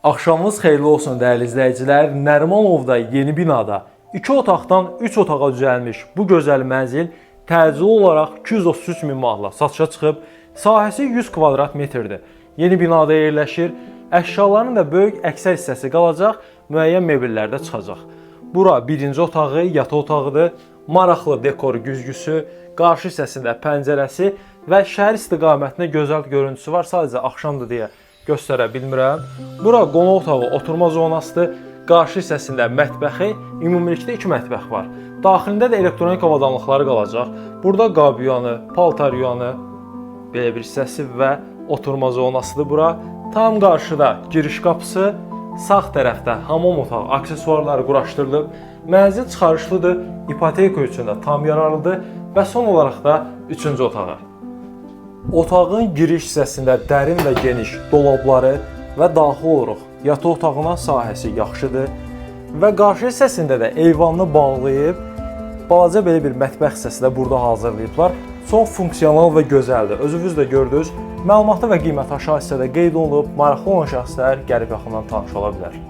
Axşamınız xeyirli olsun dəyərli izləyicilər. Nərimanovda yeni binada 2 otaqdan 3 otağa düzəlmiş bu gözəl mənzil təcili olaraq 233 min manatla satışa çıxıb. Sahəsi 100 kvadrat metrdir. Yeni binada yerləşir. Əşyaların da böyük əksər hissəsi qalacaq, müəyyən mebellər də çıxacaq. Bura birinci otağı, yataq otağıdır. Maraqlı dekor güzgüsü, qarşı hissəsində pəncərəsi və şəhər istiqamətində gözəl görüntüsü var. Sadəcə axşamdır deyə göstərə bilmirəm. Bura qonaq otağı, oturma zonasıdır. Qarşı hissəsində mətbəxi, ümumilikdə 2 mətbəx var. Daxilində də elektronik avadanlıqları qalacaq. Burada qab yuyanı, paltar yuyanı, belə bir hissəsi və oturma zonasıdır bura. Tam qarşıda giriş qapısı, sağ tərəfdə hamam otağı, aksesuarları quraşdırılıb. Mənzil çıxarışlıdır, ipoteka üçün də tam yararlıdır və son olaraq da 3-cü otağı. Otağın giriş hissəsində dərin və geniş dolabları və daxil oluruq. Yataq otağına sahəsi yaxşıdır və qarşı hissəsində də eyvanını bağlayıb, balaca belə bir mətbəx hissəsi də burada hazırlayıblar. Çox funksional və gözəldir. Özünüz də gördünüz. Məlumatı və qiyməti aşağı hissədə qeyd olunub. Maraqlı olan şəxslər gəlib yaxından tanış ola bilər.